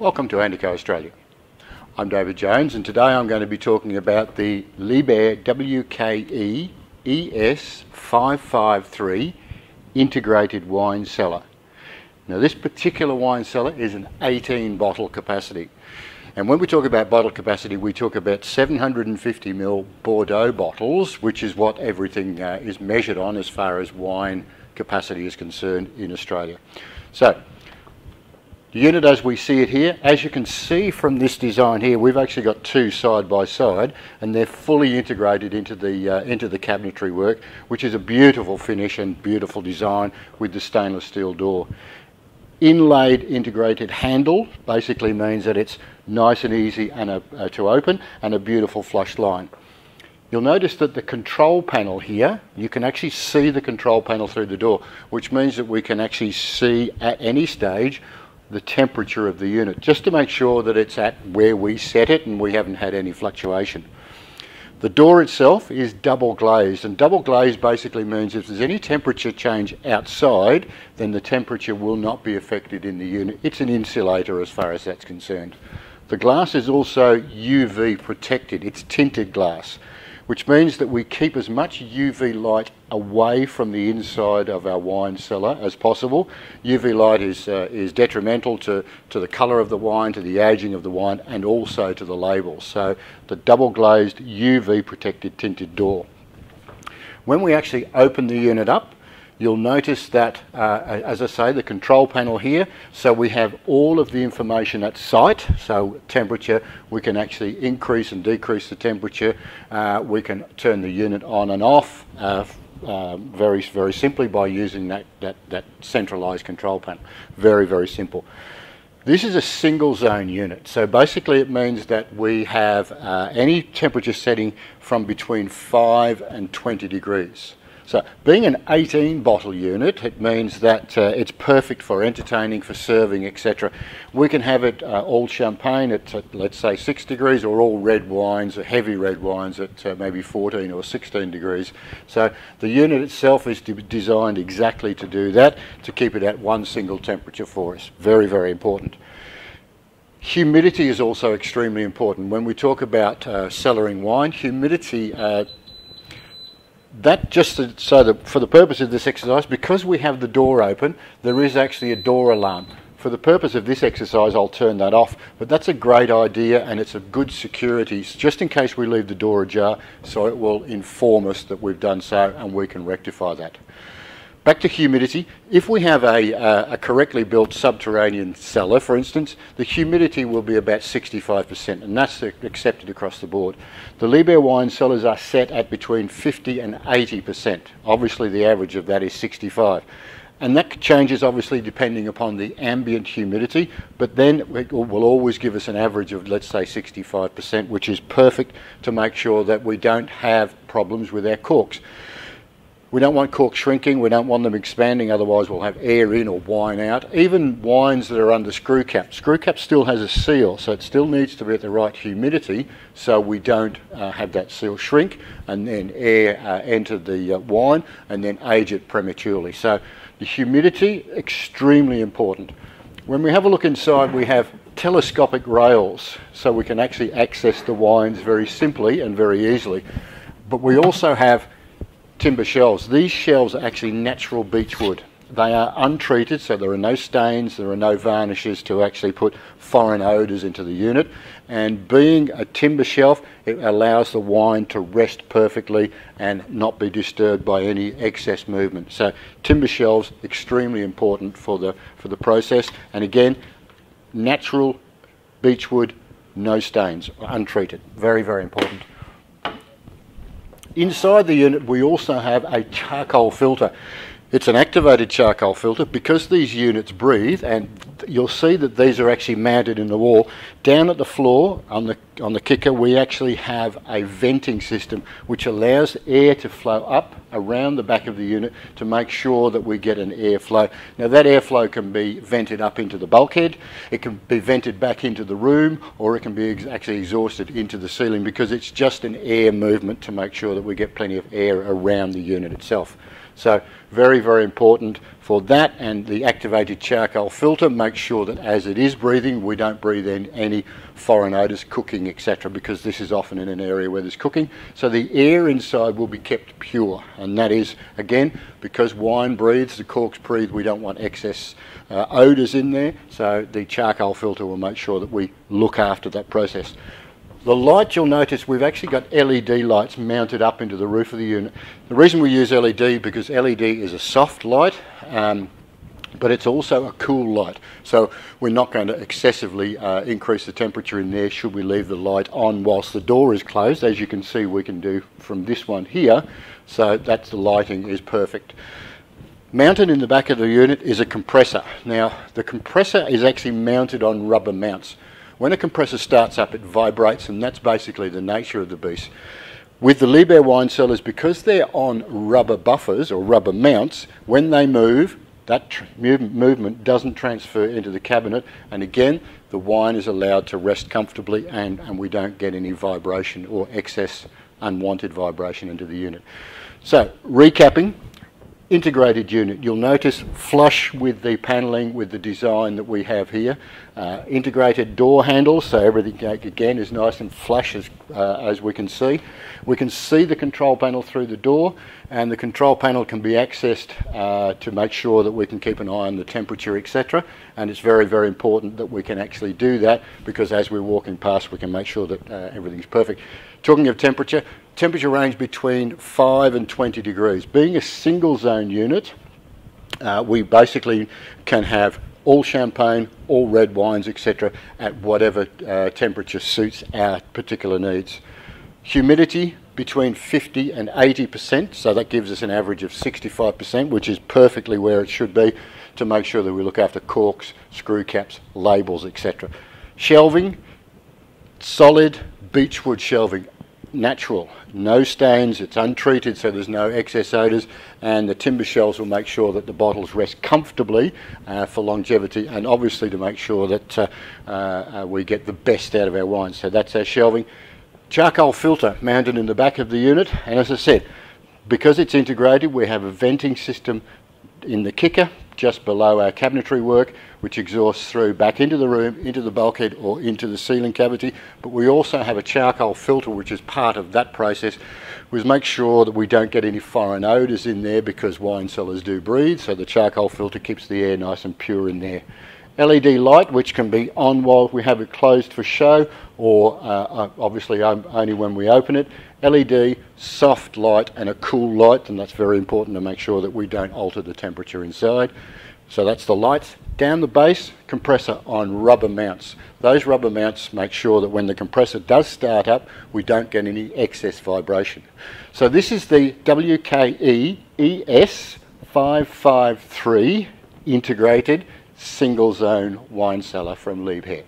Welcome to Andi-Co Australia. I'm David Jones, and today I'm going to be talking about the Liebherr WKE ES553 integrated wine cellar. Now this particular wine cellar is an 18 bottle capacity, and when we talk about bottle capacity we talk about 750ml Bordeaux bottles, which is what everything is measured on as far as wine capacity is concerned in Australia. So the unit as we see it here, as you can see from this design here, we've actually got two side by side and they're fully integrated into the cabinetry work, which is a beautiful finish and beautiful design with the stainless steel door. Inlaid integrated handle basically means that it's nice and easy and to open, and a beautiful flush line. You'll notice that the control panel here, you can actually see the control panel through the door, which means that we can actually see at any stage the temperature of the unit, just to make sure that it's at where we set it and we haven't had any fluctuation. The door itself is double glazed, and double glazed basically means if there's any temperature change outside, then the temperature will not be affected in the unit. It's an insulator as far as that's concerned. The glass is also UV protected. It's tinted glass, which means that we keep as much UV light away from the inside of our wine cellar as possible. UV light is detrimental to the colour of the wine, to the aging of the wine, and also to the labels. So the double glazed UV protected tinted door. When we actually open the unit up, you'll notice that, as I say, the control panel here, so we have all of the information at site. So temperature, we can actually increase and decrease the temperature. We can turn the unit on and off very, very simply by using that centralized control panel. Very, very simple. This is a single zone unit, so basically it means that we have any temperature setting from between 5 and 20 degrees. So being an 18 bottle unit, it means that it's perfect for entertaining, for serving, etc. We can have it all champagne at let's say 6 degrees, or all red wines, or heavy red wines at maybe 14 or 16 degrees. So the unit itself is designed exactly to do that, to keep it at one single temperature for us. Very, very important. Humidity is also extremely important. When we talk about cellaring wine, humidity, that just so that for the purpose of this exercise, because we have the door open, there is actually a door alarm. For the purpose of this exercise, I'll turn that off, but that's a great idea and it's a good security, just in case we leave the door ajar, so it will inform us that we've done so and we can rectify that. Back to humidity. If we have a correctly built subterranean cellar, for instance, the humidity will be about 65%, and that's accepted across the board. The Liebherr wine cellars are set at between 50 and 80%. Obviously the average of that is 65. And that changes obviously depending upon the ambient humidity, but then it will always give us an average of, let's say, 65%, which is perfect to make sure that we don't have problems with our corks. We don't want corks shrinking, we don't want them expanding, otherwise we'll have air in or wine out. Even wines that are under screw cap still has a seal, so it still needs to be at the right humidity so we don't have that seal shrink and then air enter the wine and then age it prematurely. So the humidity, extremely important. When we have a look inside, we have telescopic rails, so we can actually access the wines very simply and very easily. But we also have timber shelves. These shelves are actually natural beech wood. They are untreated, so there are no stains, there are no varnishes to actually put foreign odours into the unit. And being a timber shelf, it allows the wine to rest perfectly and not be disturbed by any excess movement. So timber shelves, extremely important for the process. And again, natural beech wood, no stains, untreated. Very, very important. Inside the unit we also have a charcoal filter. It's an activated charcoal filter because these units breathe, and you'll see that these are actually mounted in the wall. Down at the floor on the kicker we actually have a venting system which allows air to flow up around the back of the unit to make sure that we get an airflow. Now that airflow can be vented up into the bulkhead, it can be vented back into the room, or it can be actually exhausted into the ceiling, because it's just an air movement to make sure that we get plenty of air around the unit itself. So very, very important for that, and the activated charcoal filter makes sure that as it is breathing, we don't breathe in any foreign odours, cooking, etc., because this is often in an area where there's cooking. So the air inside will be kept pure, and that is, again, because wine breathes, the corks breathe, we don't want excess odours in there, so the charcoal filter will make sure that we look after that process. The light, you'll notice we've actually got LED lights mounted up into the roof of the unit. The reason we use LED, because LED is a soft light, but it's also a cool light. So we're not going to excessively increase the temperature in there should we leave the light on whilst the door is closed. As you can see, we can do from this one here. So that's the lighting is perfect. Mounted in the back of the unit is a compressor. Now, the compressor is actually mounted on rubber mounts. When a compressor starts up, it vibrates, and that's basically the nature of the beast. With the Liebherr wine cellars, because they're on rubber buffers or rubber mounts, when they move, that movement doesn't transfer into the cabinet, and again, the wine is allowed to rest comfortably, and we don't get any vibration or excess unwanted vibration into the unit. So, recapping. Integrated unit, you'll notice flush with the panelling, with the design that we have here. Integrated door handles, so everything again is nice and flush as we can see. We can see the control panel through the door, and the control panel can be accessed to make sure that we can keep an eye on the temperature, etc. And it's very, very important that we can actually do that, because as we're walking past we can make sure that everything's perfect. Talking of temperature, temperature range between 5 and 20 degrees. Being a single zone unit, we basically can have all champagne, all red wines, etc. at whatever temperature suits our particular needs. Humidity between 50 and 80%, so that gives us an average of 65%, which is perfectly where it should be, to make sure that we look after corks, screw caps, labels, etc. Shelving, solid beechwood shelving, natural, no stains, it's untreated, so there's no excess odours, and the timber shelves will make sure that the bottles rest comfortably for longevity, and obviously to make sure that we get the best out of our wines. So that's our shelving. Charcoal filter mounted in the back of the unit, and as I said, because it's integrated, we have a venting system in the kicker just below our cabinetry work, which exhausts through back into the room, into the bulkhead, or into the ceiling cavity. But we also have a charcoal filter, which is part of that process, which makes sure that we don't get any foreign odours in there, because wine cellars do breathe, so the charcoal filter keeps the air nice and pure in there. LED light, which can be on while we have it closed for show, or obviously only when we open it. LED, soft light and a cool light, and that's very important to make sure that we don't alter the temperature inside. So that's the lights. Down the base, compressor on rubber mounts. Those rubber mounts make sure that when the compressor does start up, we don't get any excess vibration. So this is the WKE ES 553 integrated single zone wine cellar from Liebherr.